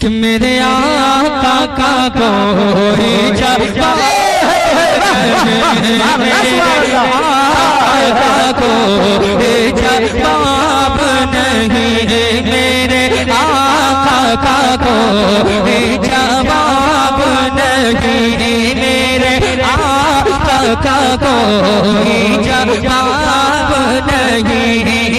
कि मेरे आका का कोई जवाब नहीं, मेरे आका का कोई जवाब नहीं, मेरे आका का कोई जवाब नहीं,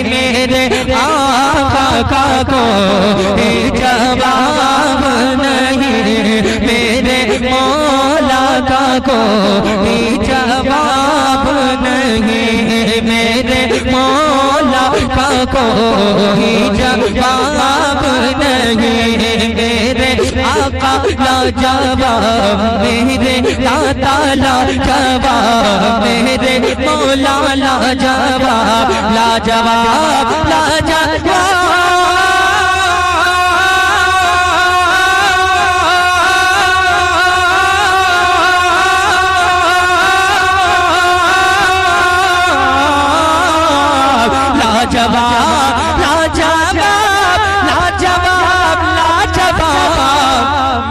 मेरे आका का कोई जवाब नहीं, मेरे मौला का कोई जवाब नहीं, मेरे मौला का कोई जवाब नहीं, मेरे आका लाजवाब, मेरे दाता लाजवाब, मेरे मौला लाजवाब, लाजवाब लाजवाब। लाजवाब लाजवाब लाजवाब लाजवाब,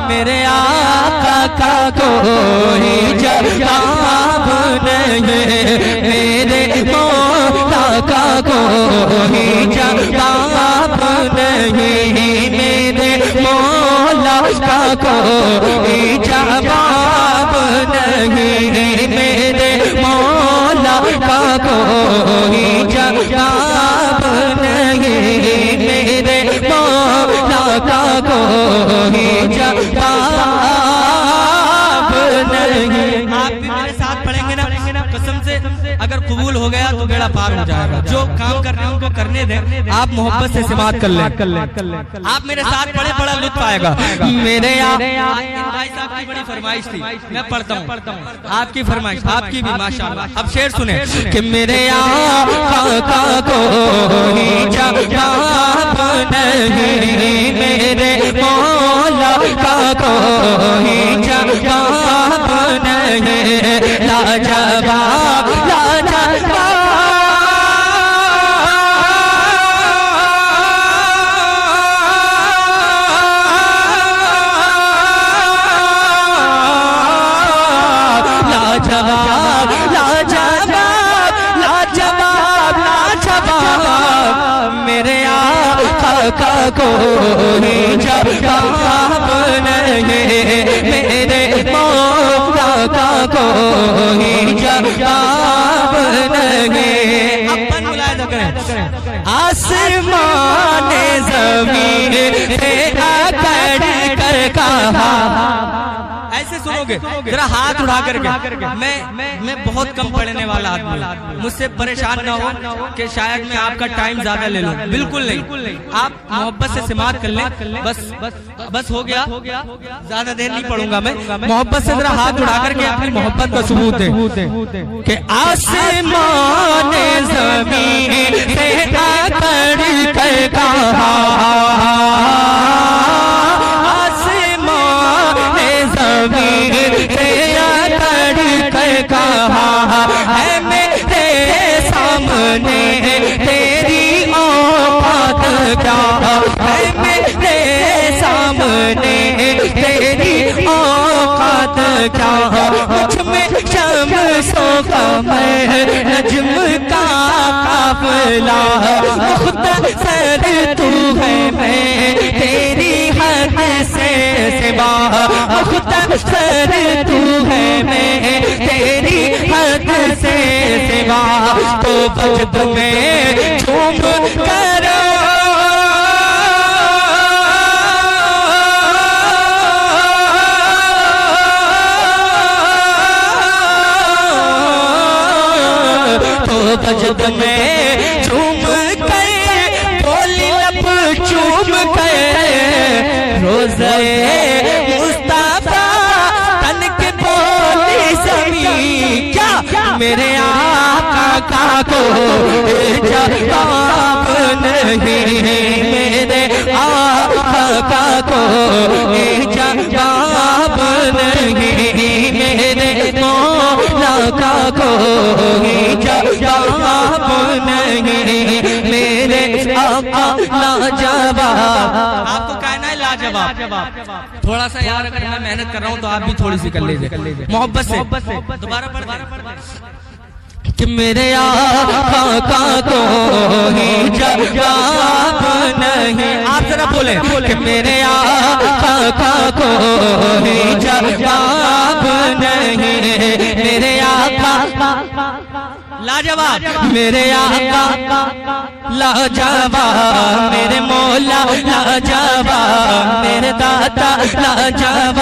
मेरे आका का कोई जवाब नहीं, मेरे मौला का कोई जवाब नहीं, मेरे मौला का कोई जवाब नहीं, मेरे मौला का कोई जवाब नहीं, मेरे मौला का कोई जवाब नहीं। आप भी मेरे साथ पढ़ेंगे ना, कसम से अगर कबूल हो गया तो बेड़ा पार हो जाएगा। जो काम कर रहे हैं उनको करने दें, आप मोहब्बत से समात कर लें। आप मेरे साथ पढ़े, बड़ा लुत्फ आएगा। मेरे भाई साहब की बड़ी फरमाइश थी, मैं पढ़ता हूँ आपकी फरमाइश, आपकी भी माशाअल्लाह। अब शेर सुने कि मेरे आका का कोई जवाब नहीं, मेरे मौला का कोई जवाब नहीं, लाजवाब लाजवाब। लाजवाब लाजवाब लाजवाब लाजवाब, मेरे आका का कोई जवाब नहीं, मेरे मौला का कोई जवाब नहीं। अपन मुलाहिजा करें, आसमान ज़मीन से अकड़ कर कहा, ऐसे सुनोगे जरा हाथ उठा करके। मैं बहुत कम पढ़ने वाला आदमी, मुझसे परेशान ना हो कि शायद मैं आपका टाइम ज्यादा ले लूं, बिल्कुल नहीं। आप मोहब्बत से समात कर लें, बस हो गया, ज्यादा देर नहीं पढ़ूंगा मैं। मोहब्बत से जरा हाथ उठा करके अपनी मोहब्बत का सबूत दें कि आसमान ज़मीन से अकड़ कर कहा, ज़मीन से अकड़ कर कहा है मेरे सामने तेरी औकात क्या है, मेरे सामने तेरी औकात क्या, मुझ में शम्सों का नज्म का काफिला, मुख्तसर तू है मैं तेरी हद से सिवा, मुख्तसर तू है मैं तेरी हद से सिवा, तो वजद में झूम करो वजद में झूम कर, बोली लब चूम कर, रोज़े मुस्तफा तन के बोली सभी क्या, मेरे आका का कोई जवाब नहीं, मेरे आका का कोई जवाब नहीं, मेरे मौला का कोई जवाब नहीं, मेरे आका लाजवाब। आपको कहना है लाजवाब। थोड़ा सा यार अगर मैं मेहनत कर रहा हूँ तो आप भी थोड़ी सी कर लीजिए मोहब्बत से। दोबारा पढ़ कि मेरे आका का कोई जवाब नहीं। आप जरा बोले कि मेरे आका का कोई जवाब नहीं। मेरे आका लाजवाब, मेरे आका लाजवाब, मेरे मौला लाजवाब, मेरे दाता लाजवाब,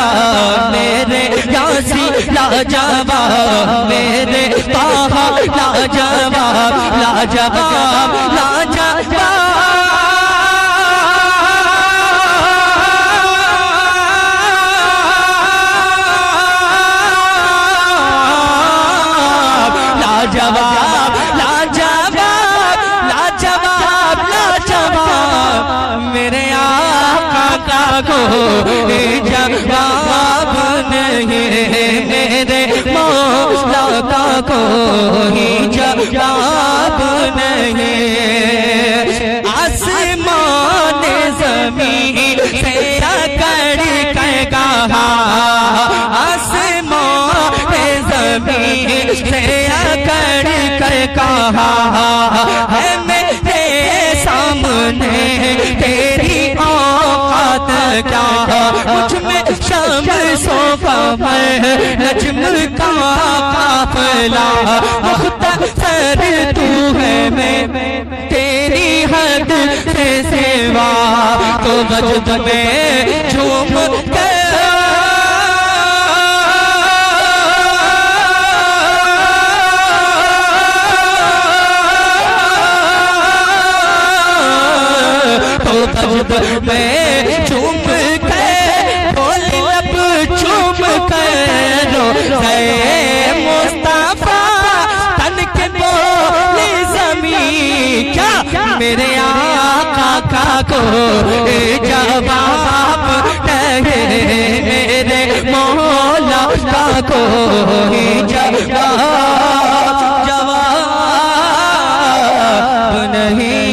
मेरे यासी लाजवाब, मेरे ताहा लाजवाब, लाजवाब लाजवाब। लाजवाब लाजवाब लाजवाब लाजवाब, मेरे आका का कोई जवाब नहीं। मेरे मौला का कोई जवाब नहीं। आसमान ज़मीन से अकड़ कर कहा, आसमान ज़मीन से अकड़ कर कहा है मेरे सामने तेरी औकात क्या। मुझ में शम्सों कमर नज्म का काफिला, मुख्तसर तू है मैं तेरी हद से सेवा। तो वजद में झूम कर मैं चूम कर बोल लब चूम कर मुस्तफा तन के बोले ज़मीन क्या। मेरे आका का कोई जवाब नहीं। मेरे मौला का कोई जवाब नहीं।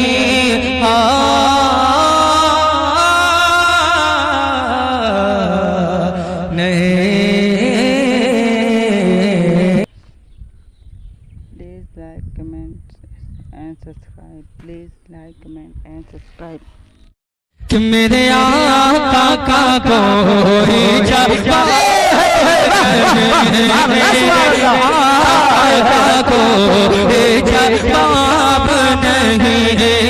Please like, comment and subscribe. कि मेरे आका का कोई जवाब नहीं।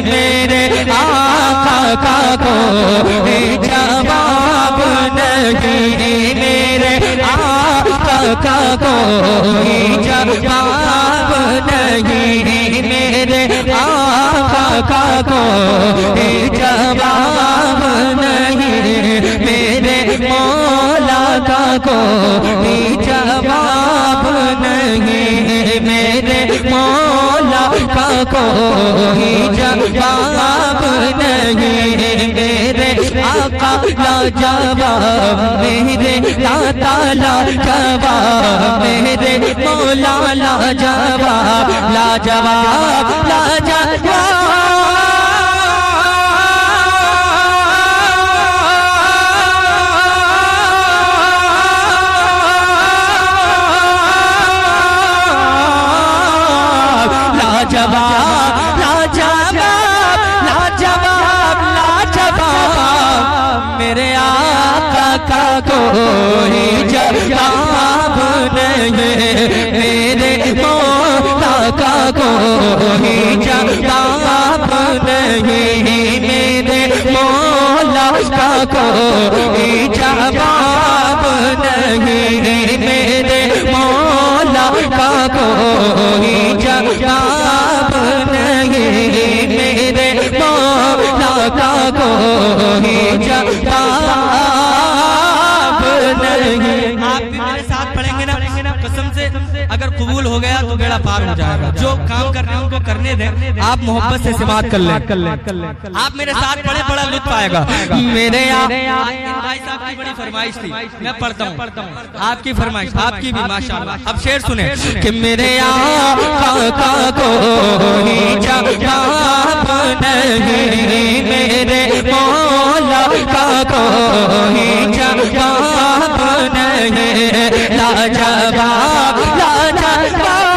मेरे आका का कोई जवाब नहीं। मेरे आका का कोई जवाब नहीं। मेरे आका का कोई जवाब नहीं। मेरे मौला का कोई जवाब नहीं। मेरे मौला का कोई जवाब नहीं। मेरे आका लाजवाब, मेरे दाता लाजवाब, मेरे मौला लाजवाब, लाजवाब लाजवाब। लाजवाब लाजवाब लाजवाब लाजवाब, मेरे आका का कोई जवाब नहीं। मेरे मौला का कोई जवाब नहीं। मेरे मौला का कोई जवाब नहीं। मेरे मौला का कोई जवाब नहीं। मेरे मौला का कोई जवाब नहीं। आप भी मेरे साथ पढ़ेंगे ना कसम से, अगर कबूल हो गया तो बेड़ा पार हो जाएगा। जो काम कर रहे हैं उनको करने दें, आप मोहब्बत से समात कर लें। आप मेरे साथ पढ़े, बड़ा लुत्फ आएगा। मेरे भाई साहब की बड़ी फरमाइश थी, मैं पढ़ता हूँ आपकी फरमाइश, आपकी भी माशाअल्लाह। अब शेर सुने कि मेरे आका को ही जवाब नहीं, मेरे मौला का कोई जवाब नहीं, लाजवाब लाजवाब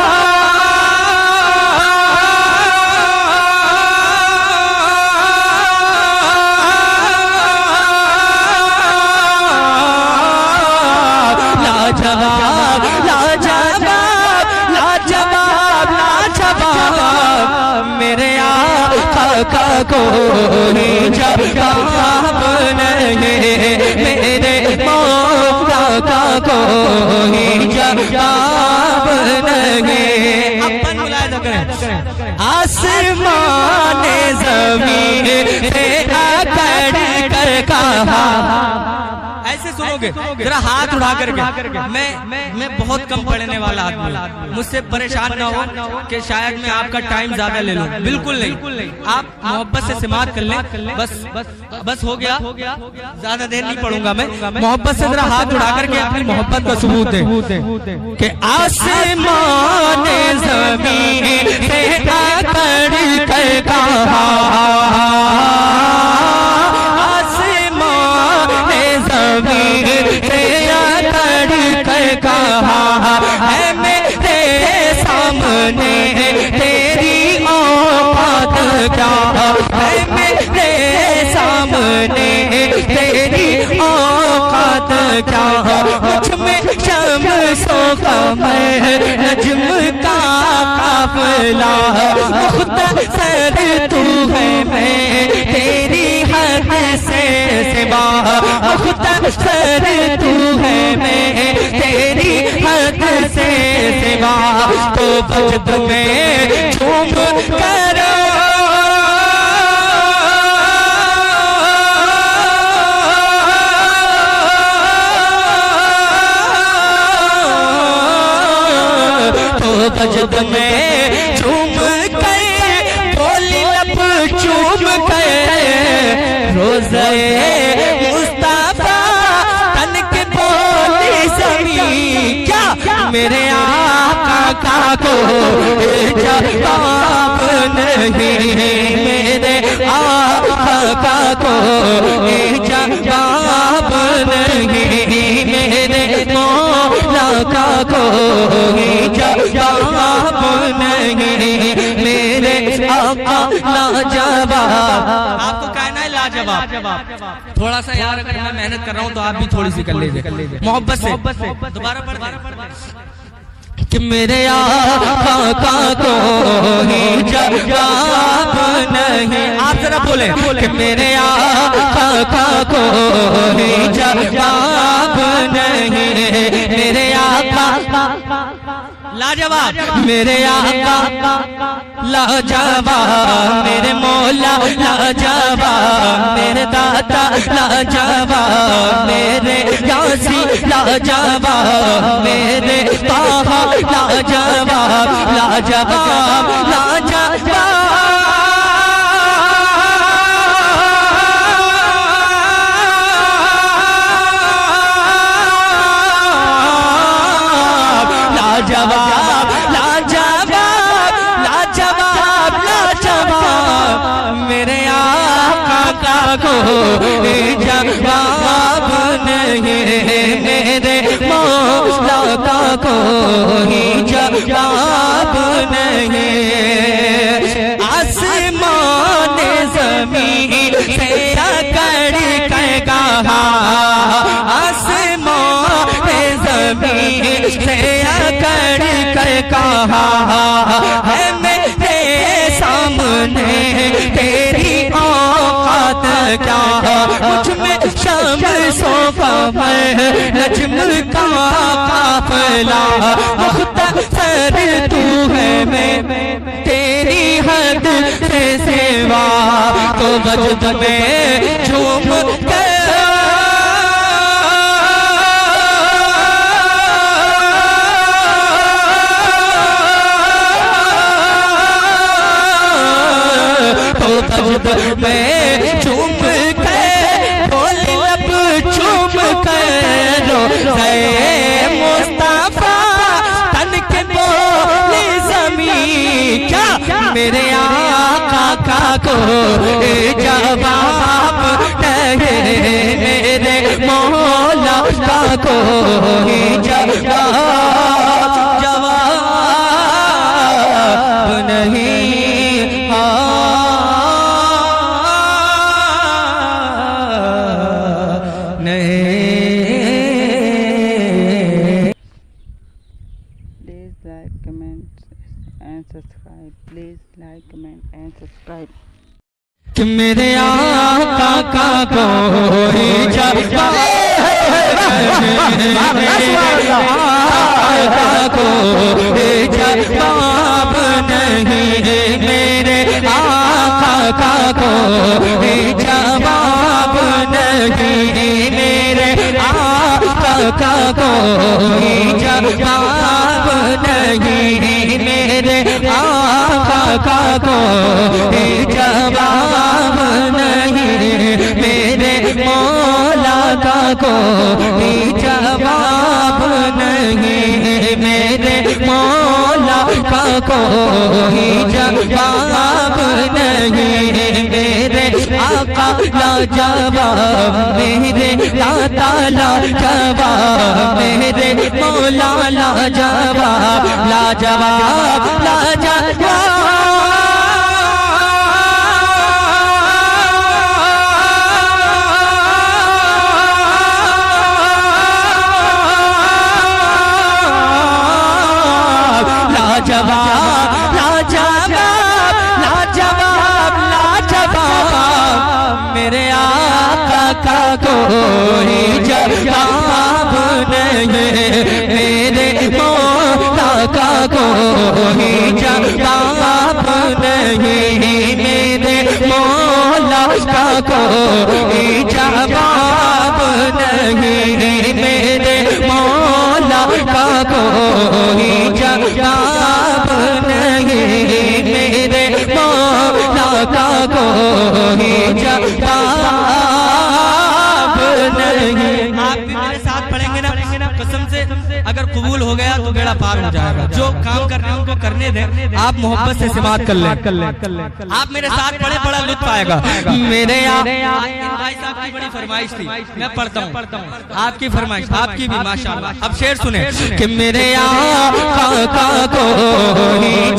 लाजवाब लाजवाब लाजवाब लाजवाब, मेरे आका कोई जवाब नहीं, मेरे मौला का कोई जवाब नहीं। अपन मुलाहिजा करें, आसमान ज़मीन से आकर कर कहा, ऐसे सुनोगे जरा हाथ उठा करके। मैं बहुत कम पढ़ने वाला आदमी, मुझसे परेशान ना हो कि शायद मैं आपका टाइम ज्यादा ले लूं, बिल्कुल नहीं। आप मोहब्बत से समाअत कर लें, बस हो गया, ज्यादा देर नहीं पढ़ूंगा मैं। मोहब्बत से जरा हाथ उठा करके अपनी मोहब्बत का सबूत है कि आसमान ज़मीन से आकर कर कहा, से आकर कर कहा है मेरे सामने तेरी औकात क्या है, मेरे सामने तेरी औकात क्या, मुझ में शम्सो कमर नज्म का काफिला, मुख्तसर तू है मैं तेरी हद से सिवा, मुख्तसर तू है मैं तेरी हद से सिवा, तो वजद में झूम करो वजद में झूम कर बोली लब चूम कर, रोज़े मुस्तफा तन के बोली समी क्या, मेरे आका को जवाब नहीं, मेरे आका को जवाब नहीं, मेरे मौला का कोई जवाब नहीं, मेरे आका लाजवाब। आपको कहना है लाजवाब, थोड़ा सा यार अगर मैं मेहनत कर रहा हूँ तो आप भी थोड़ी सी कर लीजिए मोहब्बत से। दोबारा पढ़ कि मेरे आका कोई जवाब नहीं, आप जरा बोले कि मेरे आका कोई जवाब नहीं, मेरे आका लाजवाब, मेरे आका लाजवाब, मेरे मौला लाजवाब, मेरे दाता लाजवाब, मेरे यासी लाजवाब, मेरे ताहा लाजवाब लाजवाब लाजवाब, लाजवाब लाजवाब लाजवाब लाजवाब, मेरे आका को जवाब नहीं, मेरे मौला का कोई जवाब नहीं, आसमान ज़मीन से आकर कर कहा, आसमान ज़मीन से आकर कर कहा है मेरे सामने तेरी औकात क्या, मुझ में शम्सो कमर नज्म का काफिला, मुख्तसर तू है मैं तेरी हद से सिवा, तो वजद में झूम कर वजद में झूम कर बोली लब चूम मेरे आका को जवाब नहीं, मेरे मौला का को जवाब नहीं। Please like, comment and subscribe. Please like, comment and subscribe. कि मेरे आका का कोई जवाब नहीं, मेरे आका का कोई जवाब नहीं, मेरे आका का कोई जवाब नहीं, मेरे आका का कोई जवाब नहीं, मेरे मौला का कोई जवाब नहीं, मेरे मौला का कोई जवाब नहीं, मेरे आका ला जवाब, मेरे दाता ला जवाब, मेरे मौला ला जवाब, ला जवाब, ला जवाब। लाजवाब, लाजवाब, लाजवाब, लाजवाब, मेरे आका का कोई जवाब नहीं, मेरे मौला का कोई जवाब नहीं, मेरे मौला का कोई जवाब नहीं, मेरे मौला का कोई जवाब नहीं, मेरे मौला का कोई जवाब नहीं। आप भी मेरे साथ पढ़ेंगे ना कसम से, अगर कबूल हो गया तो बेड़ा पार हो जाएगा। जो काम कर रहे हैं उनको करने दें, आप मोहब्बत से समात कर लें। आप मेरे साथ पढ़े, बड़ा लुत्फ आएगा। मेरे भाई साहब की बड़ी फरमाइश थी, मैं पढ़ता हूँ आपकी फरमाइश, आपकी भी माशाअल्लाह। अब शेर सुने कि मेरे आका को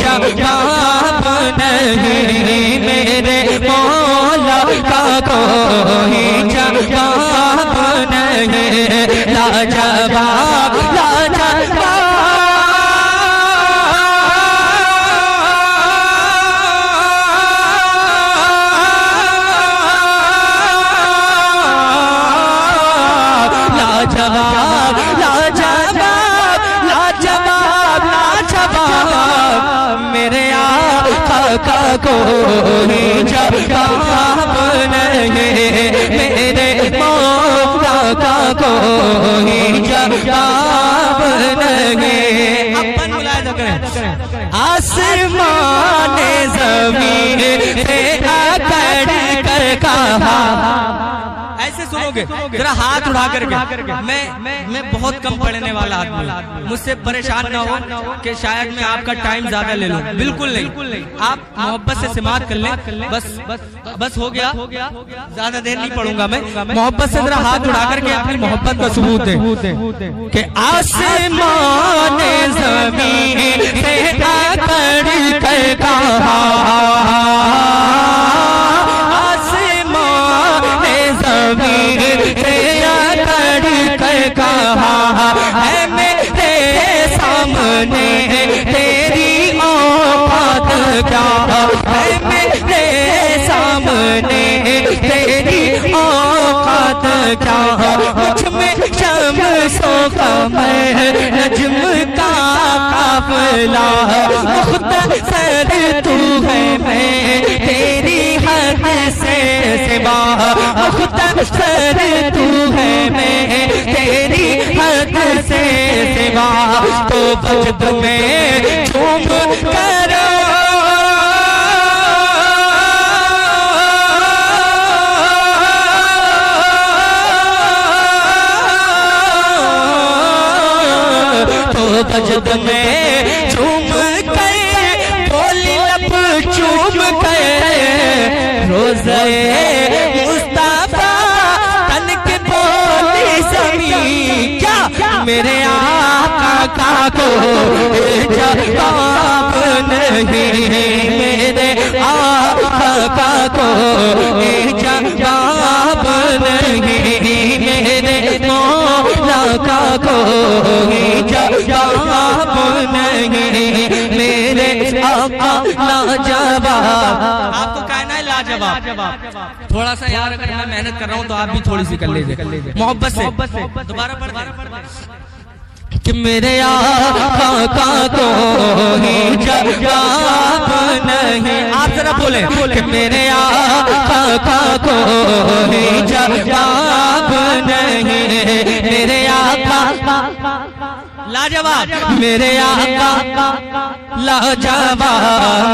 जवाब नहीं, मेरे मौला का कोई जवाब नहीं, लाजवाब, लाजवाब। लाजवाब, लाजवाब, लाजवाब, लाजवाब, मेरे आका का कोई जवाब नहीं, मेरे मौला का कोई जवाब नहीं। अपन मुलाहिजा करें, आसमान ज़मीन से अकड़ कर कहा, ऐसे सुनोगे जरा हाथ उठा करके। मैं बहुत कम पढ़ने वाला आदमी, मुझसे परेशान ना हो कि शायद मैं आपका टाइम ज्यादा ले लूं, बिल्कुल नहीं। आप मोहब्बत से समात कर लें, बस हो गया, ज्यादा देर नहीं पढ़ूंगा मैं। मोहब्बत से जरा हाथ उठा करके अपनी मोहब्बत का सबूत दें कि आसमान ज़मीन से अकड़ कर कहा, ज़मीन से अकड़ कर कहा है, मेरे सामने तेरी औकात क्या है, मेरे सामने तेरी औकात क्या, मुझ में शम्सो कमर नज्म का काफिला, मुख्तसर तू है मैं तेरी हद से सिवा, मुख्तसर तू है मैं तेरी हद से सिवा, तो वजद में झूम करो तो वजद में झूम कर बोली लब मेरे आका को जवाब नहीं, मेरे आका को जवाब नहीं, मेरे मौला का को जवाब नहीं, मेरे आका लाजवाब। आपको कहना है लाजवाब। थोड़ा सा यार अगर मैं मेहनत कर रहा हूँ तो आप भी थोड़ी सी कर लीजिए मोहब्बत से। दोबारा पढ़ कि मेरे आका को जवाब नहीं। आप जरा बोले कि मेरे आका को जवाब नहीं, मेरे आका लाजवाब, मेरे आका लाजवाब,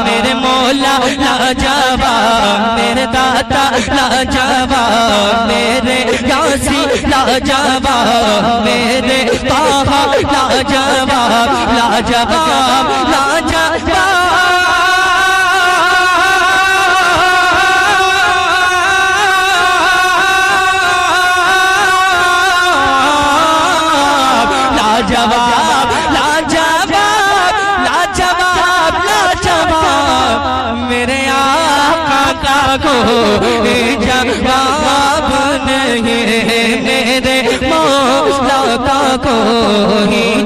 मेरे मौला लाजवाब, मेरे दाता लाजवाब, मेरे यासी लाजवाब, मेरे ताहा लाजवाब, लाजवाब लाजवाब। लाजवाब लाजवाब लाजवाब लाजवाब, मेरे आका को जवाब नहीं, मेरे मौला को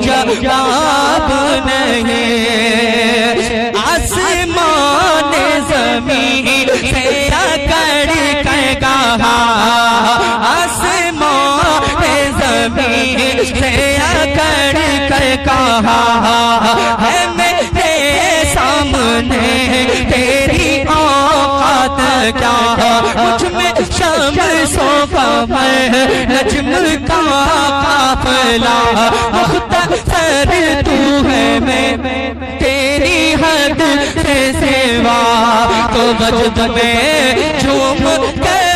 जवाब नहीं। आसमान ज़मीन से अकड़ कर कहा, आसमान ज़मीन से अकड़ कर कहा है मेरे सामने तेरी औकात क्या, मुझ में शम्सों कमर नज्म का काफिला, मुख्तसर तू है मैं तेरी हद से सेवा, तो वजद में झूम कर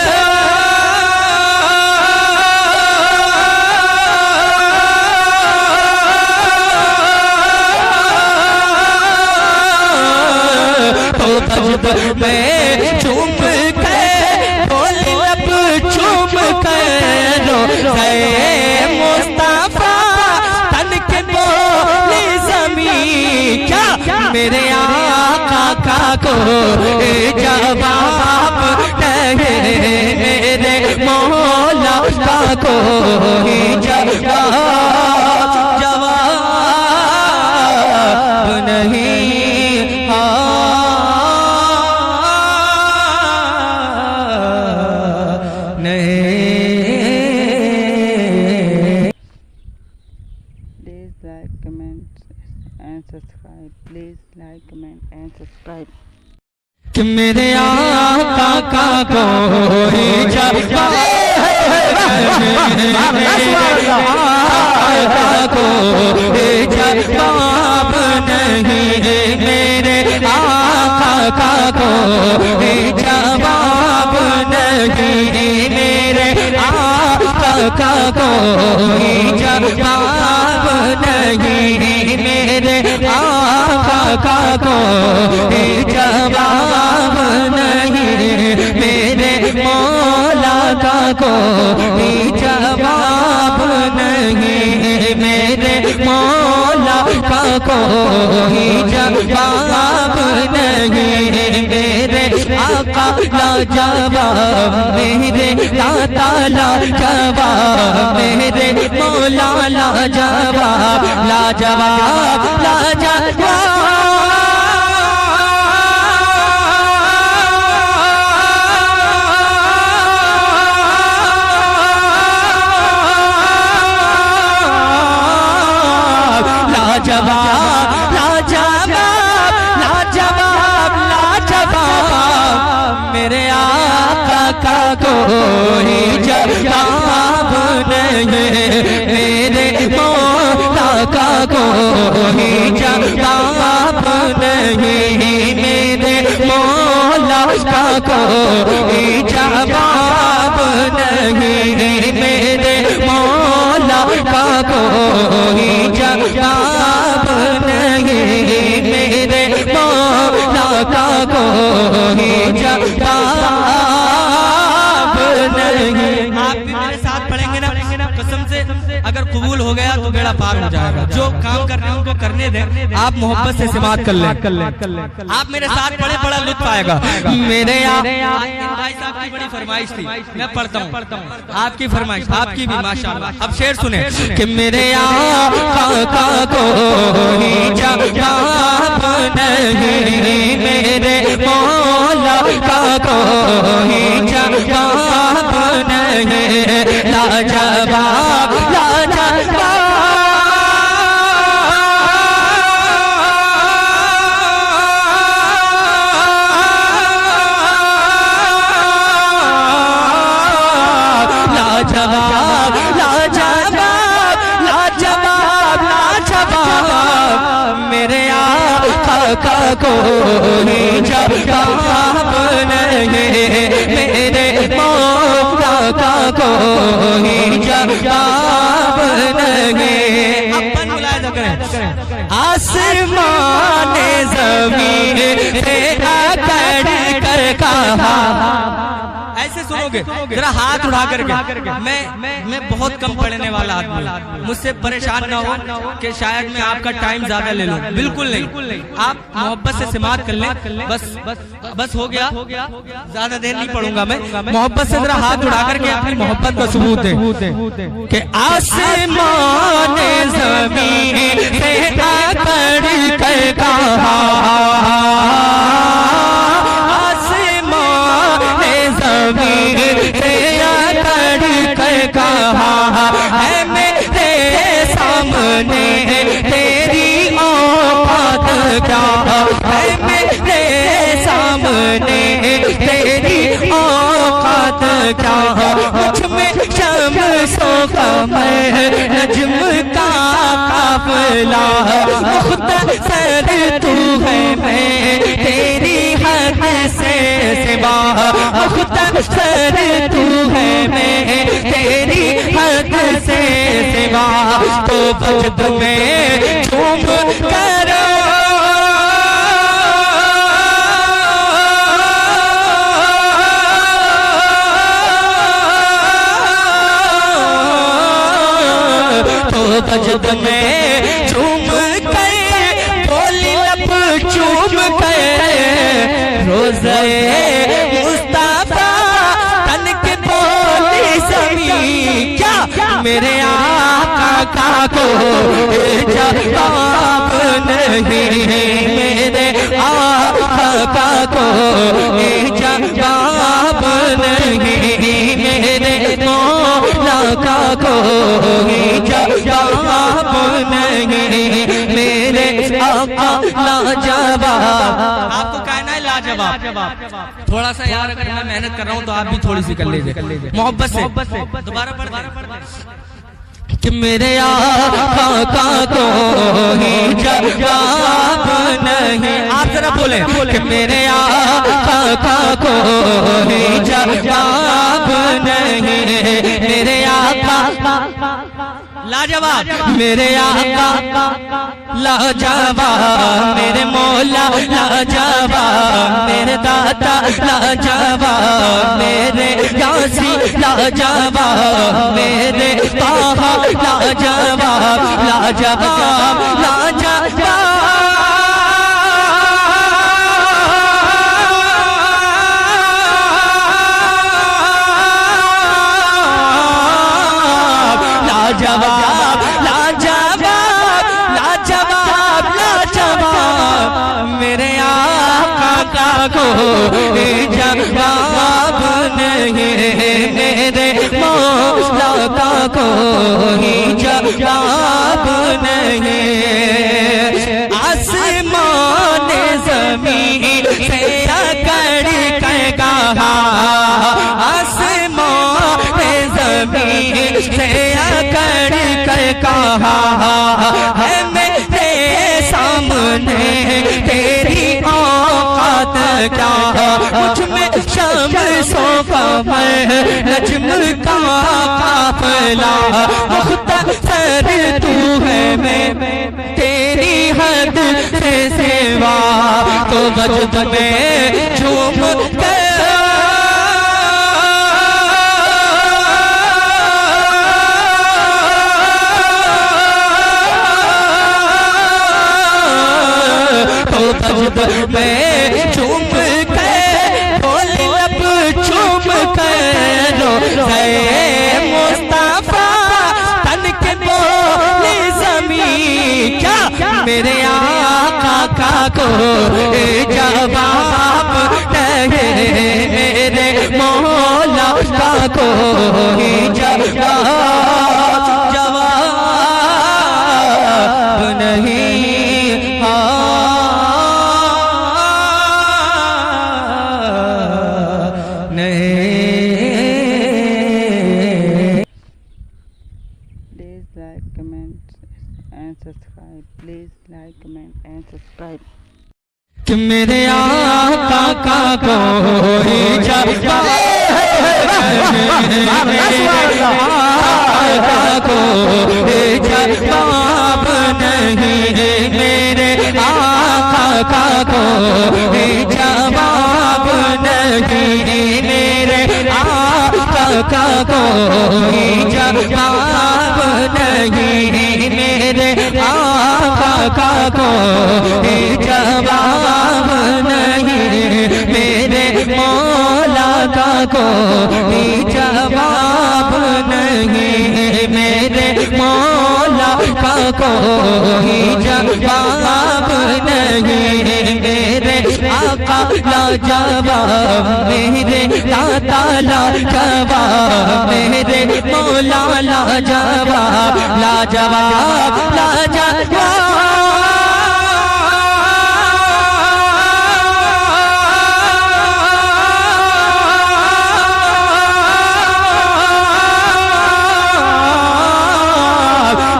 मैं चूम कर बोल लब चूम कर मुस्तफा तन के बोली ज़मीन क्या, मेरे आका को जवाब नहीं, मेरे मौला को जवाब नहीं। Please like, comment and subscribe. Please like, comment and subscribe. कि मेरे आका को जवाब नहीं, मेरे आका को जवाब नहीं, मेरे आका को जवाब नहीं, मेरे आका को जवाब नहीं, मेरे मौला का को जवाब नहीं, मेरे मौला का को जवाब नहीं, मेरे आका लाजवाब, मेरे दाता लाजवाब, मेरे मौला लाजवाब, लाजवाब लाजवाब। लाजवाब लाजवाब लाजवाब लाजवाब, मेरे आका को जवाब नहीं, मेरे मौला का को जवाब नहीं, मेरे मौला का को जवाब नहीं, मेरे मौला का को जवाब नहीं, मेरे मौला का को जवाब नहीं। आप भी मेरे साथ पढ़ेंगे ना कसम से। अगर कबूल हो गया तो बेड़ा पार हो जाएगा। जो काम करने हैं उनको करने दें, आप मोहब्बत से समाअत कर लें। आप मेरे साथ पढ़े, बड़ा लुत्फ आएगा। मेरे भाई साहब की बड़ी फरमाइश थी, मैं पढ़ता हूँ आपकी फरमाइश, आपकी भी माशाअल्लाह। अब शेर सुने कि मेरे आका को ही जवाब नहीं, मेरे मौला का कोई जवाब नहीं, लाजवाब लाजवाब लाजवाब लाजवाब लाजवाब लाजवाब, मेरे आका कोई जवाब नहीं, मेरे मौला का कोई जवाब नहीं। अपन मुलाहिजा करें, आसमान ज़मीन से अकड़ कर कहा, ऐसे सुनोगे जरा हाथ उठा करके। मैं बहुत कम पढ़ने वाला आदमी, मुझसे परेशान ना हो कि शायद मैं आपका टाइम ज्यादा ले लूं, बिल्कुल नहीं। आप मोहब्बत से समाअत कर लें, बस हो गया, ज्यादा देर नहीं पढ़ूंगा मैं। मोहब्बत से जरा हाथ उठा करके अपनी मोहब्बत का सबूत दें कि आसमान ज़मीन से अकड़ कर कहा, कहा है मेरे सामने तेरी औकात क्या है, मेरे सामने तेरी औकात क्या, मुझ में शम्सों का महर नज्म का काफिला, मुख्तसर तू है मैं तेरी हद से सिवा, मुख्तसर तू है मैं तेरी हद से सिवा, तो वजद में झूम करो वजद में झूम कर बोली लब चूम कर, रोज़े मुस्तफा तन के बोली सभी क्या, मेरे आका को जवाब नहीं, मेरे आका को जवाब नहीं, मेरे मौला का कोई जवाब नहीं, मेरे आका लाजवाब। आपको कहना है लाजवाब। थोड़ा सा यार अगर मैं मेहनत कर रहा हूँ तो आप भी थोड़ी सी कर लीजिए मोहब्बत से। दोबारा पढ़ कि मेरे आका को ही जवाब नहीं, आप जरा बोले कि मेरे आका को ही जवाब नहीं, मेरे आका लाजवाब, मेरे आका लाजवाब, मेरे मौला लाजवाब, मेरे दाता लाजवाब, मेरे यासी लाजवाब, मेरे ताहा लाजवाब लाजवाब लाजवाब। लाजवाब लाजवाब लाजवाब लाजवाब, मेरे आका को जवाब नहीं, मेरे मौला का कोई जवाब नहीं। आसमान ज़मीन से अकड़ कर कहा, आसमान ज़मीन से अकड़ कर कहा है मेरे सामने तेरी औकात क्या, मुझ में शम्सों का महर नज्म का काफिला, मुख्तसर तू है मैं तेरी हद से सिवा, तो वजद में झूम कर में चूम कर बोली लब चूम कर रोज़े मुस्तफा तन के बोली ज़मीं क्या मेरे आका का कोई जवाब नहीं मेरे मौला का कोई जवाब नहीं Please like, comment and subscribe. Please like, comment and subscribe. कि मेरे आका का कोई जवाब नहीं मेरे आका का कोई जवाब नहीं मेरे आका का कोई जवाब नहीं मेरे आका का कोई जवाब नहीं मेरे मौला का कोई जवाब नहीं मेरे मौला का कोई जवाब नहीं मेरे आका ला जवाब मेरे दाता ला जवाब मेरे मौला ला जवाब ला जवाब ला जवाब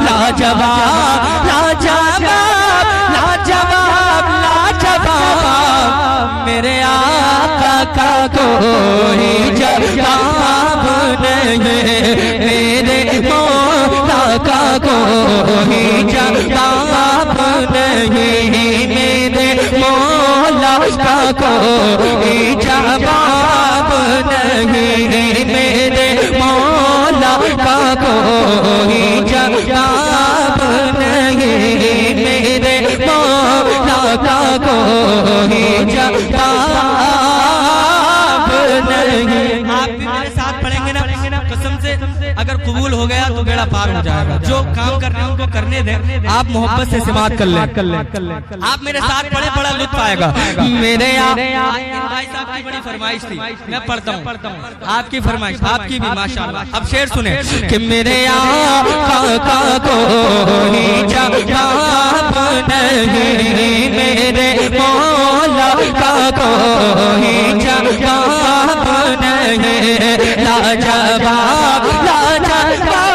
लाजवाब लाजवाब लाजवाब लाजवाब मेरे आका का कोई जवाब नहीं मेरे मौला का कोई जवाब नहीं मेरे मौला का कोई जवाब नहीं मेरे मौला का कोई जवाब नहीं मेरे मौला का कोई जवाब नहीं। आप भी मेरे साथ पढ़ेंगे ना कसम से अगर कबूल हो गया तो बेड़ा पार हो जाएगा। जो काम कर रहे हैं उनको करने दें, आप मोहब्बत से समात कर लें। आप मेरे साथ पढ़े बड़ा लुत्फ आएगा। मेरे भाई साहब की बड़ी फरमाइश थी, मैं पढ़ता हूँ आपकी फरमाइश, आपकी भी माशाअल्लाह। अब शेर सुने कि मेरे आका का कोई जवाब नहीं मेरे मौला का कोई जवाब नहीं लाजवाब लाजवाब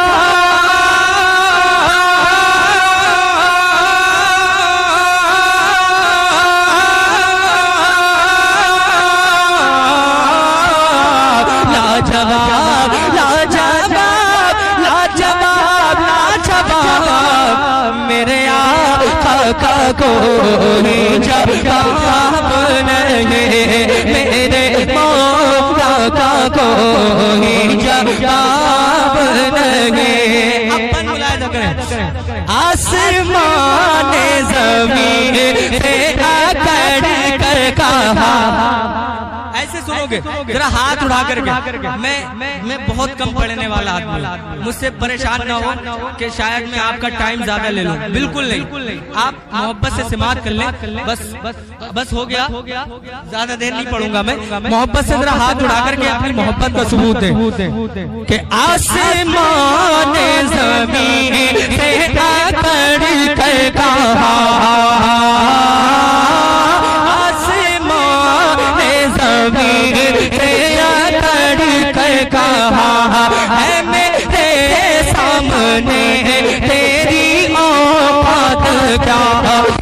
लाजवाब लाजवाब लाजवाब लाजवाब मेरे आका का कोई जवाब नहीं मेरे मौला का कोई जवाब नहीं। अपन मुलाहिजा करें आसमान ज़मीन से आकर कर कहा ऐसे सुनोगे जरा हाथ उठा करके। मैं बहुत कम पढ़ने वाला आदमी हूँ, मुझसे परेशान ना हो कि शायद मैं आपका टाइम ज्यादा ले लूँ, बिल्कुल नहीं। आप मोहब्बत से समात कर लें, बस हो गया, ज्यादा देर नहीं पढ़ूंगा मैं। मोहब्बत से जरा हाथ उठा करके अपनी मोहब्बत का सबूत दें कि आसमान ज़मीन से आकर कर कहा कहा है मेरे सामने तेरी औकात क्या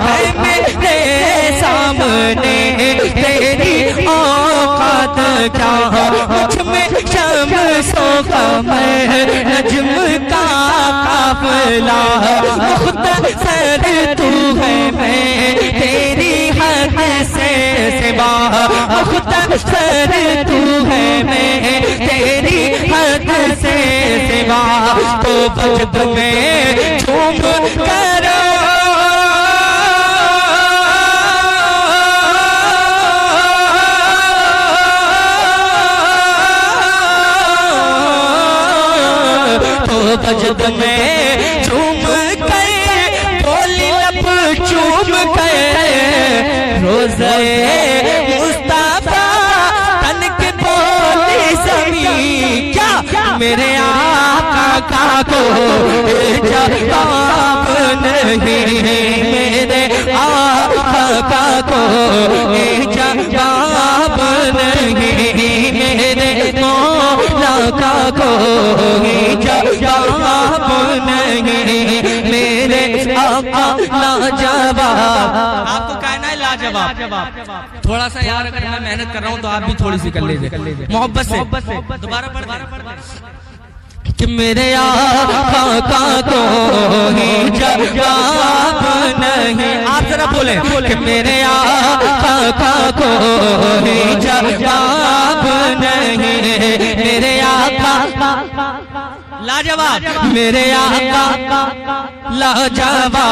है मेरे सामने तेरी औकात क्या मुझ में शम्सो कमर नज्म का काफिला मुख्तसर तू है मैं तेरी हद से सिवा मुख्तसर तू है मैं तेरी हद से सिवा तो बजद में झूम करो वजद में झूम कर बोली लब चूम कर रोज़े मुस्तफा तन के बोली ज़मीं क्या मेरे आका को जवाब नहीं मेरे आका को जवाब नहीं मेरे मौला को जवाब नहीं मेरे आका लाजवाब। आपको कहना है लाजवाब। थोड़ा सा यार अगर मैं मेहनत कर रहा हूँ तो आप भी थोड़ी सी कर लीजिए मोहब्बत से। दोबारा पढ़ कि मेरे आका को ही जवाब नहीं। आप जरा बोले कि मेरे आका को ही जवाब नहीं मेरे आका लाजवाब मेरे आका लाजवाब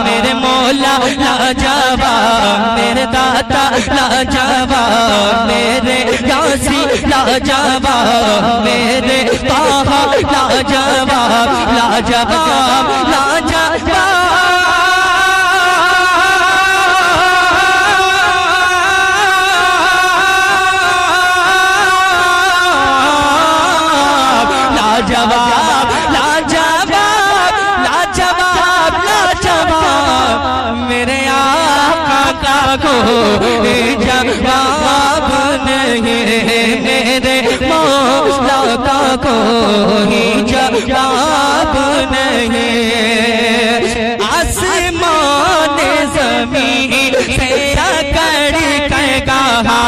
मेरे मौला लाजवाब मेरे दाता लाजवाब मेरे यासी लाजवाब मेरे ताहा लाजवाब लाजवाब लाजवाब लाजवाब लाजवाब लाजवाब लाजवाब मेरे आका को जवाब नहीं मेरे मौला को जवाब नहीं। आसमान ज़मीन से अकड़ कर कहा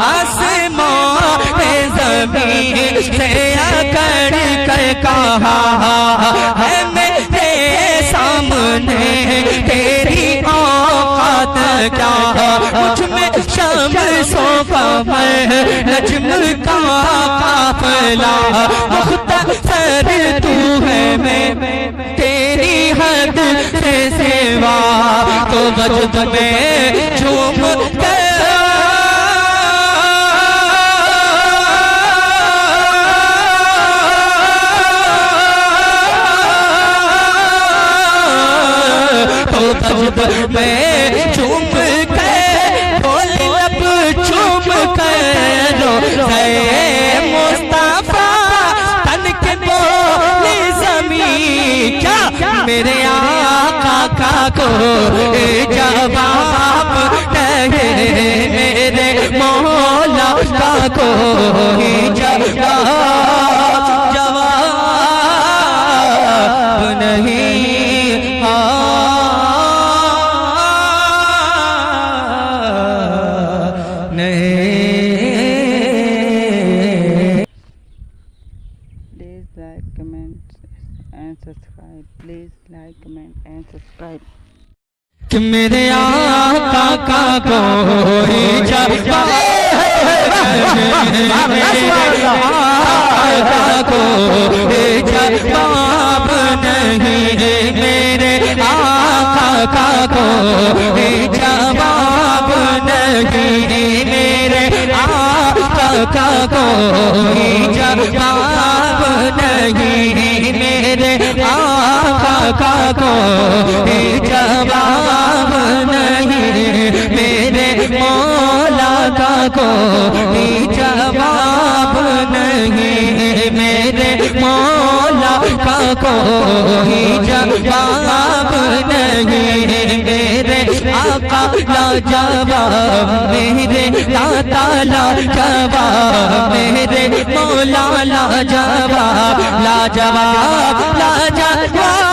आसमान ज़मीन से अकड़ कर कहा है मेरे सामने तेरी औकात क्या मुझ में शम्सों का नज्म का काफिला मुख्तसर तू है मैं तेरी हद से सेवा तो वजद में झूम कर में झूम कर बोली लब झूम कर मुस्तफा तन के बोली ज़मीं क्या मेरे आका को जवाब नहीं मेरे मौला को जवाब नहीं। Please like, comment and subscribe. Please like, comment and subscribe. कि मेरे आका को जवाब नहीं मेरे आका को जवाब नहीं मेरे आका को जवाब नहीं मेरे आका को जवाब नहीं मेरे मौला को जवाब नहीं मेरे मौला को जवाब नहीं मेरे आका लाजवाब मेरे दाता लाजवाब मेरे मौला लाजवाब लाजवाब लाजवाब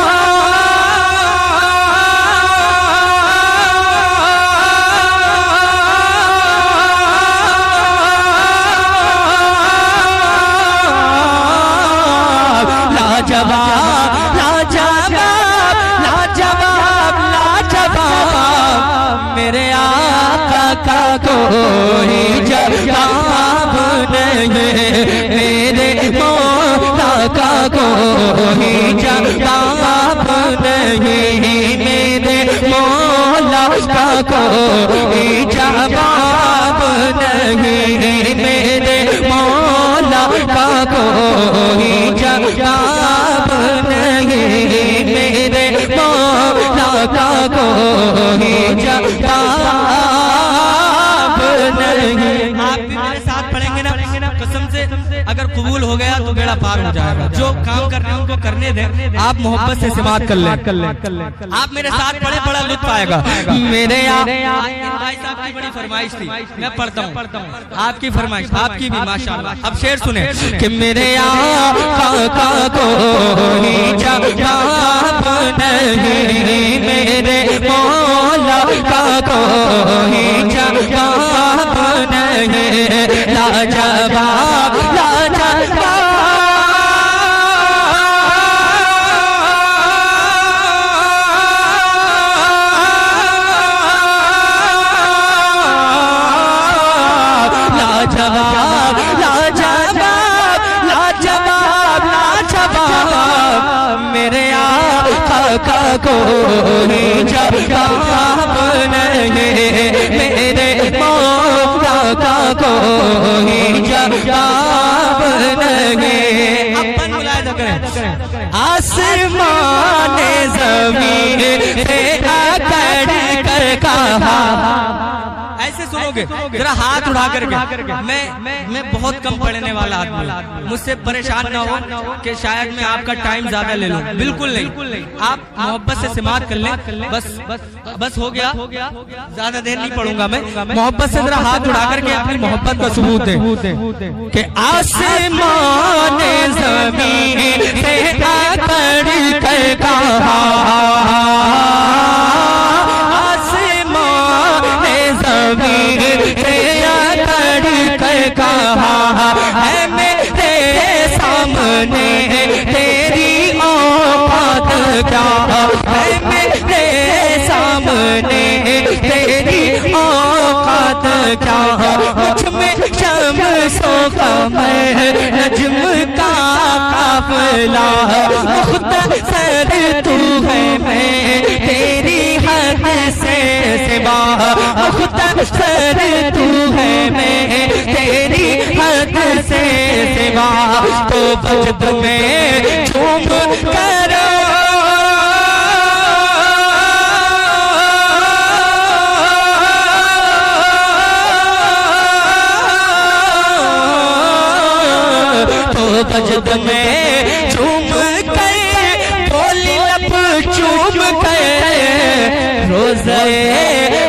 लाजवाब लाजवाब लाजवाब लाजवाब मेरे आका को जवाब नहीं मेरे मौला को जवाब नहीं मेरे मौला को जवाब नहीं मेरे मौला को जवाब कोई जवाब नहीं। आप भी मेरे साथ पढ़ेंगे ना, कसम से अगर कबूल हो गया तो बेड़ा पार हो जाएगा। जो काम कर रहे हैं उनको करने दें, आप मोहब्बत से समात कर लें। आप मेरे साथ पढ़े, बड़ा लुत्फ आएगा। मेरे भाई साहब की बड़ी फरमाइश थी, मैं पढ़ता हूँ आपकी फरमाइश, आपकी भी माशाअल्लाह। अब शेर सुने कि मेरे आका कोई जवाब नहीं, मेरे मौला का कोई जवाब नहीं। लाजवाब लाजवाब लाजवाब लाजवाब लाजवाब लाजवाब मेरे आका का कोई जवाब नहीं, मेरे मौला का कोई जवाब नहीं। अपन मुलाहिजा करें, आसमान ज़मीन से अकड़ कर कहा। ऐसे सुनोगे, जरा हाथ उठा करके। मैं बहुत कम पढ़ने वाला आदमी, मुझसे परेशान ना हो कि शायद मैं आपका टाइम ज्यादा ले लूं। बिल्कुल नहीं, आप मोहब्बत से समात कर लें। बस हो गया, ज्यादा देर नहीं पढ़ूंगा मैं। मोहब्बत से जरा हाथ उठा करके अपनी मोहब्बत का सबूत दें कि आसमान ज़मीन से अकड़ कर कहा, ज़मीन से अकड़ कर कहा है मेरे सामने तेरी औकात क्या है, मेरे सामने तेरी औकात क्या। मुझ में शम्सो कमर नज्म का काफिला, मुख्तसर तू है मैं तेरी हद से सिवा, मुख्तसर तू है मैं तेरी हद से सिवा। तो वजद में झूम करो वजद में झूम कर बोली लब चूम कर, रोज़े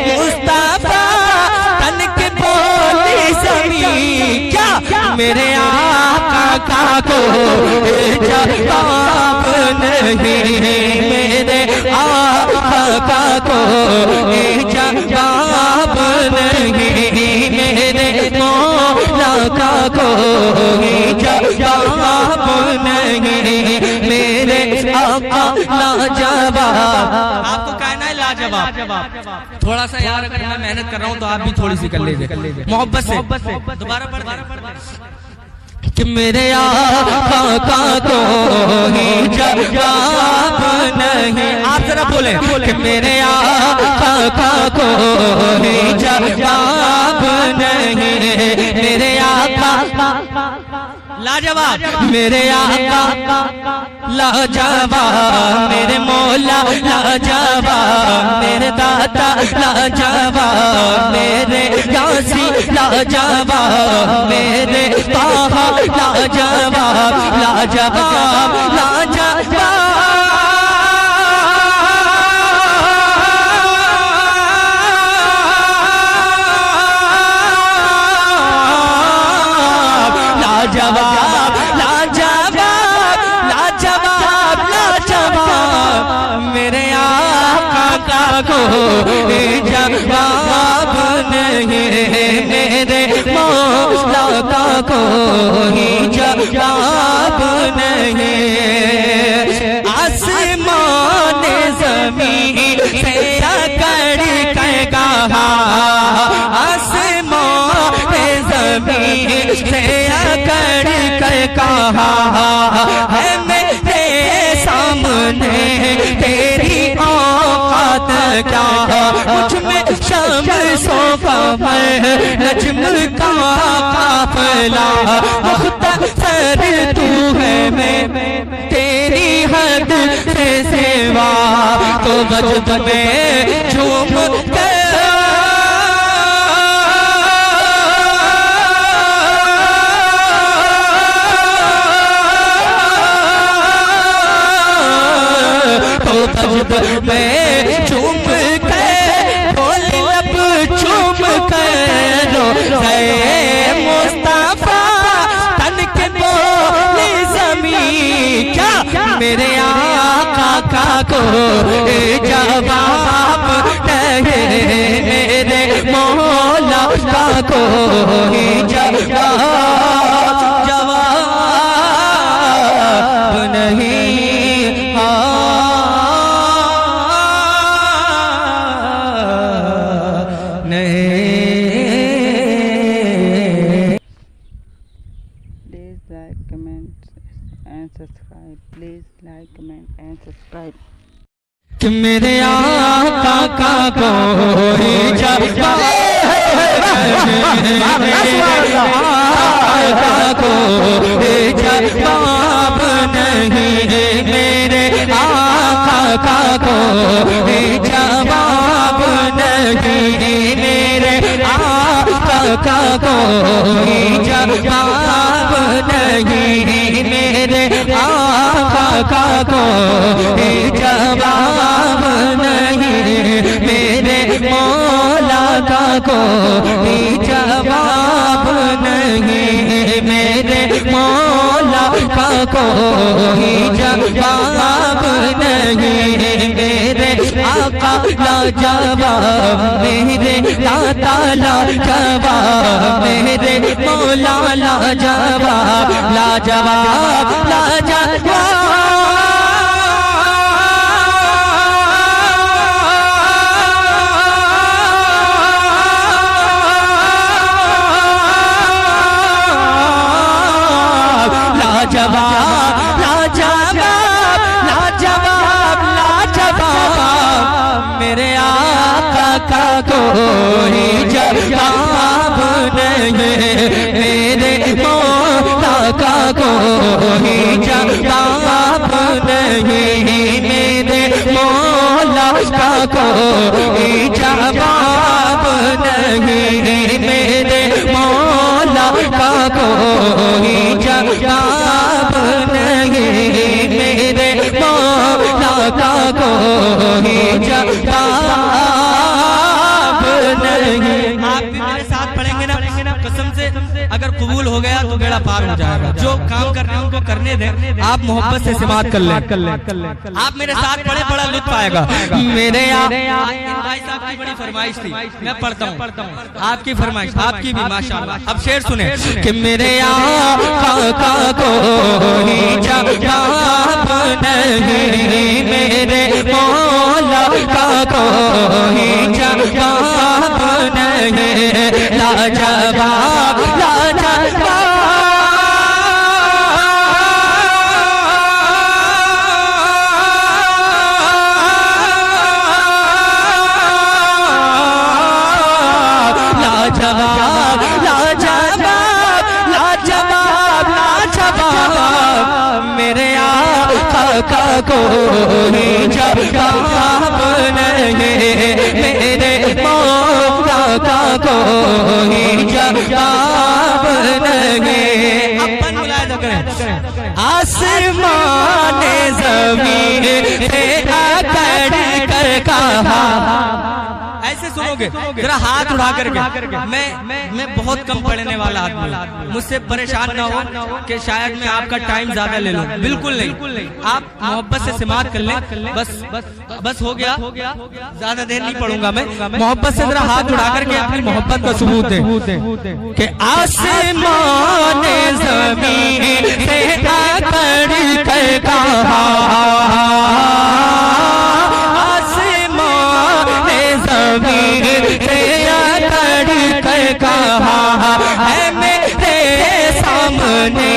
मुस्तफा तन के बोली सभी क्या मेरे आका को जवाब नहीं, मेरे आका को जवाब नहीं, मेरे मौला का कोई जवाब नहीं, मेरे आका लाजवाब। आपको कहना है लाजवाब। थोड़ा सा यार अगर मैं मेहनत कर रहा हूँ तो आप भी थोड़ी सी कर लीजिए मोहब्बत से। दोबारा पढ़ कि मेरे आका कोई जवाब नहीं। आप जरा बोले कि मेरे आका कोई जवाब नहीं, मेरे आका लाजवाब, मेरे आका लाजवाब, मेरे मौला लाजवाब, मेरे दाता लाजवाब, मेरे यासी लाजवाब, मेरे ताहा लाजवाब लाजवाब लाजवाब। लाजवाब लाजवाब लाजवाब लाजवाब मेरे आका को जवाब नहीं, मेरे मौला का कोई जवाब नहीं। आसमान ज़मीन से अकड़ कर कहा, आसमान ज़मीन से अकड़ कर कहा है मेरे सामने तेरी औकात क्या। मुझ में शम्सो कमर नज्म का काफिला, मुख्तसर तू है मैं तेरी हद से सिवा। तो वजद में झूम के वजद में झूम के बोले लब झूम के रोज़े मुस्तफा तन के बोली ज़मीं क्या मेरे आका को जवाब नहीं मेरे मौला को जवाब नहीं Please like, comment and subscribe. Please like, comment and subscribe. कि मेरे आका का कोई जवाब नहीं मेरे आका का कोई जवाब नहीं मेरे आका का कोई जवाब नहीं मेरे आका का कोई जवाब नहीं मेरे मौला का कोई जवाब नहीं मेरे मौला का कोई जवाब नहीं मेरे आका ला जवाब मेरे दाता ला जवाब मेरे मौला ला जवाब ला जवाब ला जवाब लाजवाब लाजवाब लाजवाब लाजवाब मेरे आका का कोई जवाब नहीं मेरे मौला का कोई जवाब नहीं मेरे मौला का कोई जवाब नहीं मेरे मौला का कोई जवाब नहीं मेरे मौला का कोई जवाब नहीं। आप भी मेरे साथ पढ़ेंगे ना कसम से अगर कबूल हो गया तो बेड़ा पार हो जाएगा। जो काम कर रहे हैं उनको करने दें, आप मोहब्बत से समात कर लें। आप मेरे साथ पढ़े बड़ा लुत्फ आएगा। मेरे भाई साहब की बड़ी फरमाइश थी, मैं पढ़ता हूँ आपकी फरमाइश आपकी भी माशाअल्लाह। अब शेर सुने कि मेरे आका को जवाब नहीं मेरे मौला का कोई जवाब नहीं लाजवाब लाजवाब लाजवाब लाजवाब लाजवाब लाजवाब मेरे आका का कोई जवाब नहीं मेरे मौला का कोई जवाब नहीं। अपन मुलाहिजा करें आसमान ज़मीन से आकर कर कहा ऐसे सुनोगे जरा हाथ उठा करके। मैं बहुत कम पढ़ने वाला आदमी, मुझसे परेशान ना हो कि शायद मैं आपका टाइम ज्यादा ले लूं, बिल्कुल नहीं। आप मोहब्बत से समात कर लें, बस हो गया, ज्यादा देर नहीं पढ़ूंगा मैं। मोहब्बत से जरा हाथ उठा करके अपनी मोहब्बत का सबूत दें कि आसमान ज़मीन से आकर कर कहा ज़मीन से आकर कर कहा है मेरे सामने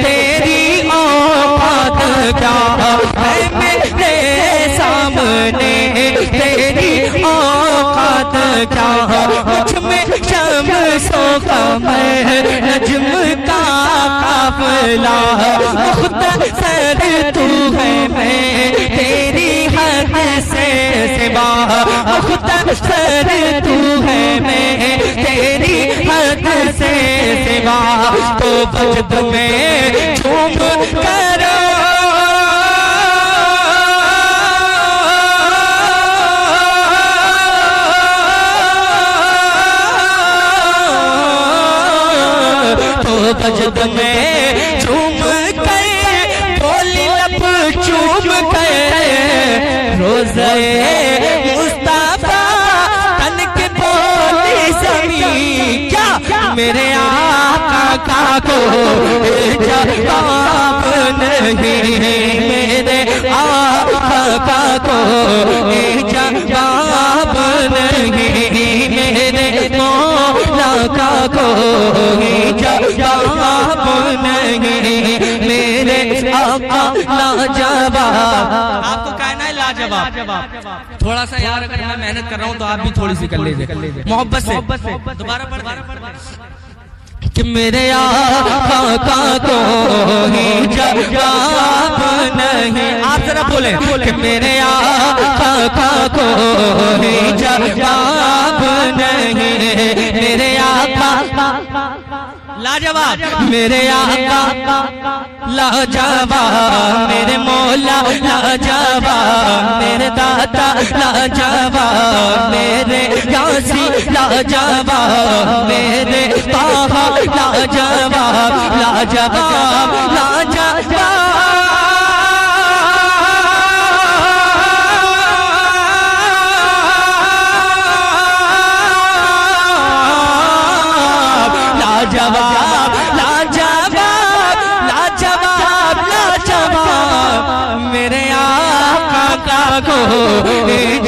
तेरी औकात क्या है मेरे सामने तेरी औकात क्या मुझ में शम्सों का नज्म का काफिला मुख्तसर तू है मैं तेरी हद से से सिवा तो वजद में झूम करो वजद में झूम कर बोली लब चूम कर रोज़े मुस्तफा तन के बोली ज़मीं क्या मेरे आका को जवाब नहीं मेरे आका को जवाब नहीं मेरे मौला का को जवाब नहीं मेरे आका लाजवाब। आपको कहना है लाजवाब। थोड़ा सा यार अगर मैं मेहनत कर रहा हूँ तो आप भी थोड़ी सी कर लीजिए मोहब्बत से। दोबारा पढ़ कि मेरे आका को जवाब नहीं। आप जरा बोले कि मेरे आका को जवाब नहीं मेरे आका लाजवाब मेरे आका लाजवाब मेरे मौला लाजवाब मेरे दाता लाजवाब मेरे यासी लाजवाब मेरे ताहा लाजवाब लाजवाब लाजवाब लाजवाब लाजवाब लाजवाब लाजवाब मेरे आका को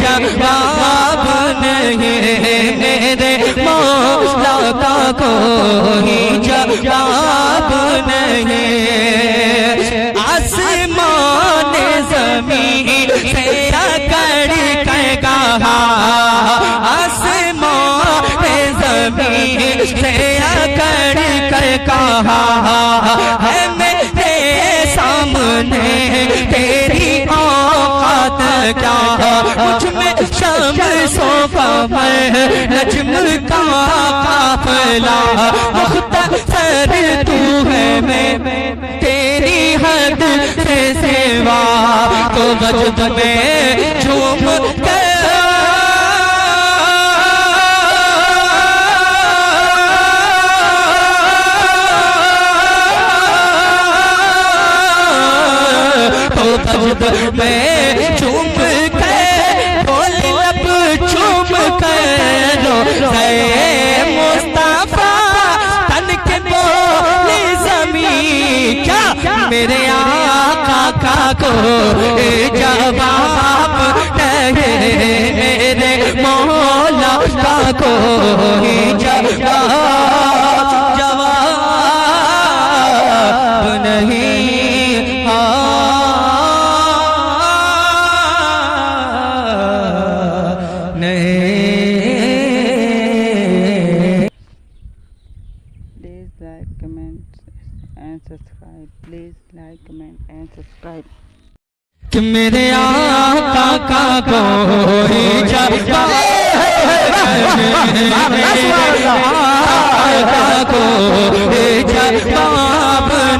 जवाब नहीं मेरे मौला को जवाब नहीं। आसमान ज़मीन से अकड़ कर कहा आसमान ज़मीन से अकड़ कर कहा है मेरे सामने तेरी औकात क्या मुझ में शम्सो कमर नज्म का काफिला मुख्तसर तू है मैं तेरी हद से सेवा तो वजद में झूम कर वजद में झूम कर बोली लब झूम कर रोज़े मुस्तफा तन के बोली ज़मीं क्या मेरे आका को जवाब नहीं मेरे मौला को जवाब नहीं। Please like, comment and subscribe. Please like, comment and subscribe. कि मेरे आका को जवाब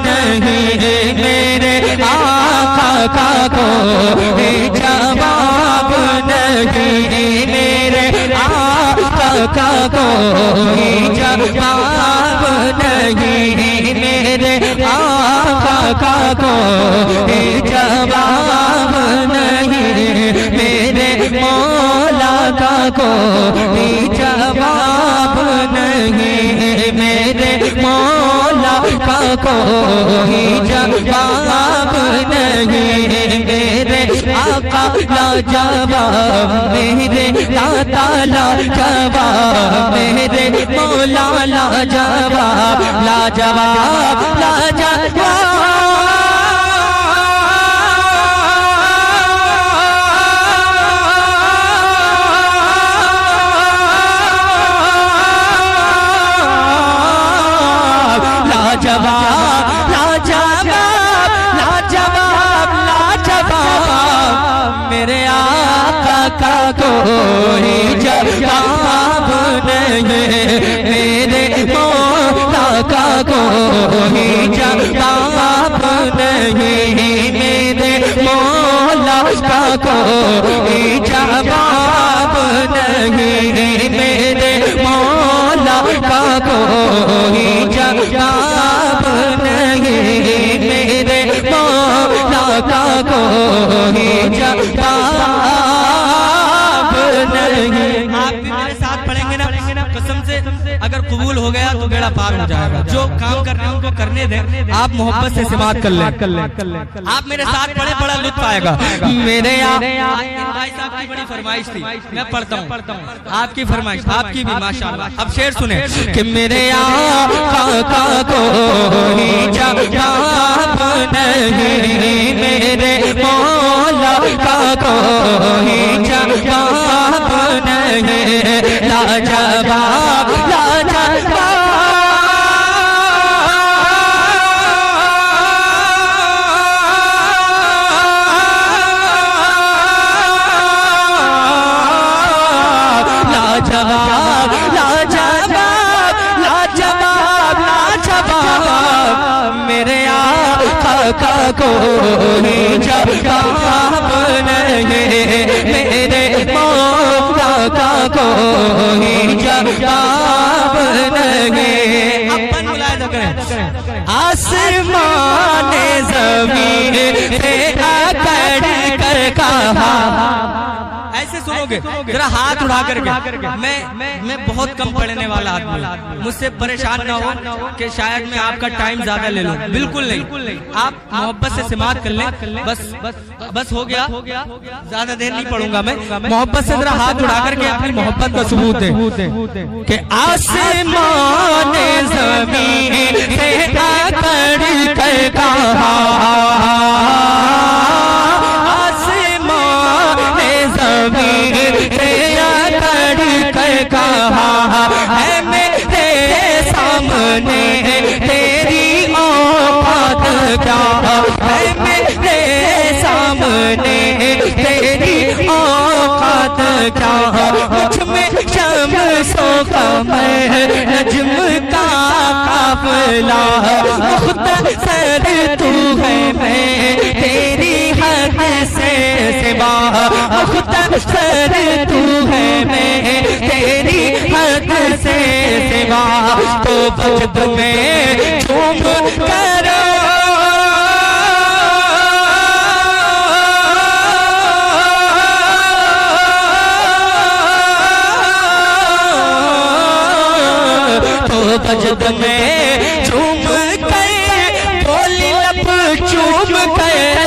नहीं मेरे आका को जवाब नहीं मेरे आका को जवाब नहीं मेरे आका को जवाब नहीं मेरे मौला को जवाब नहीं मेरे मौला को जवाब नहीं मेरे आका लाजवाब मेरे दाता लाजवाब मेरे मौला लाजवाब लाजवाब लाजवाब लाजवाब लाजवाब लाजवाब लाजवाब मेरे आका को जवाब नहीं मेरे जवाब नहीं, मेरे मौला का कोई जवाब नहीं, मेरे मौला का कोई जवाब नहीं, मेरे मौला का कोई जवाब नहीं। आप भी मेरे साथ पढ़ेंगे ना कसम से, अगर कबूल हो गया तो बेड़ा पार हो जाएगा। जो काम कर रहे हैं उनको करने दें, आप मोहब्बत से समात कर लें। आप मेरे साथ पढ़े, बड़ा लुत्फ आएगा। मेरे भाई साहब की बड़ी फरमाइश थी, मैं पढ़ता हूँ आपकी फरमाइश, आपकी भी माशाअल्लाह। अब शेर सुने कि मेरे आका को जवाब नहीं, मेरे मौला का कोई जवाब नहीं, लाजवाब लाजवाब लाजवाब लाजवाब लाजवाब लाजवाब, मेरे आका का कोई जवाब नहीं, मेरे मौला का कोई जवाब नहीं। अपन मुलाहिजा करें, आसमान ज़मीन से आकर कर कहा, ऐसे सुनोगे जरा हाथ उठा करके। मैं बहुत कम पढ़ने वाला आदमी हूँ, मुझसे परेशान ना हो कि शायद मैं आपका टाइम ज्यादा ले लूं, बिल्कुल नहीं। आप मोहब्बत से समात कर लें, बस हो गया, ज्यादा देर नहीं पढ़ूंगा मैं। मोहब्बत से जरा हाथ उठा करके अपनी मोहब्बत का सबूत दें कि आसमान ज़मीन से आकर कर कहा, कहा है मेरे सामने तेरी औकात क्या है, मेरे सामने तेरी औकात क्या, मुझ में शम्सो कमर नज्म का काफिला, मुख्तसर तू है मैं तेरी हद से सिवा, मुख्तसर तू है मैं तेरी हद से सिवा, तो वजद में झूम करो वजद में झूम कर, बोली लब चूम कर,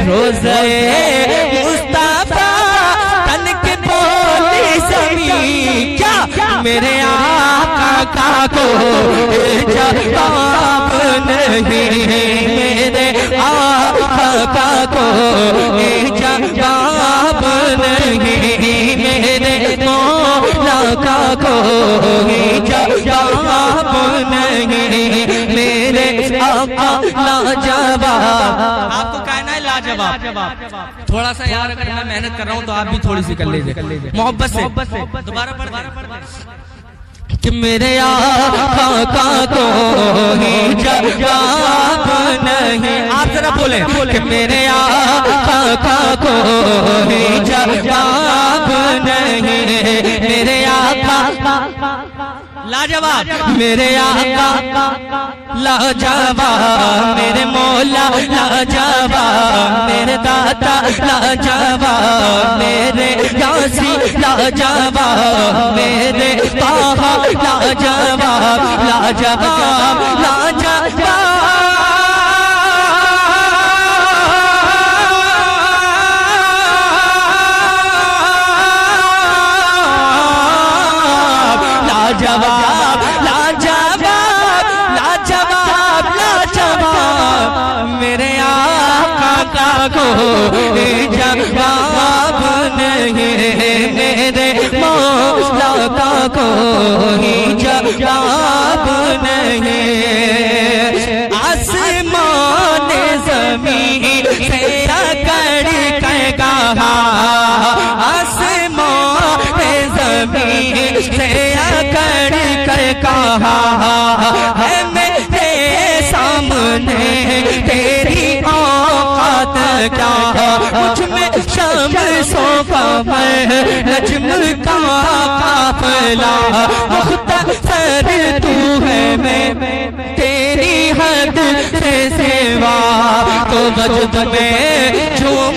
रोज़े मुस्तफा तन के बोली ज़मीं, क्या मेरे आका को जवाब नहीं, मेरे आका को जवाब नहीं, मेरे मौला का कोई जवाब नहीं, मेरे आका लाजवाब। आपको कहना है लाजवाब। थोड़ा सा यार अगर मैं मेहनत कर रहा हूँ तो आप भी थोड़ी सी कर लीजिए मोहब्बत से। दोबारा पढ़ कि मेरे आका को जवाब नहीं, आप जरा बोले कि मेरे आका को जवाब नहीं, मेरे आका लाजवाब, मेरे आका लाजवाब, मेरे मौला लाजवाब, मेरे दाता लाजवाब, मेरे यासी लाजवाब, मेरे ताहा लाजवाब लाजवाब लाजवाब। लाजवाब लाजवाब लाजवाब लाजवाब, मेरे आका को जवाब नहीं, मेरे मौला का कोई जवाब नहीं। आसमान ज़मीन से आकर कर कहा, आसमान ज़मीन से आकर कर कहा है मेरे क्या मुझ में शम्सों का मैं नज्म का काफिला मुख्तसर तू है मैं तेरी हद से सेवा तो वजद में जो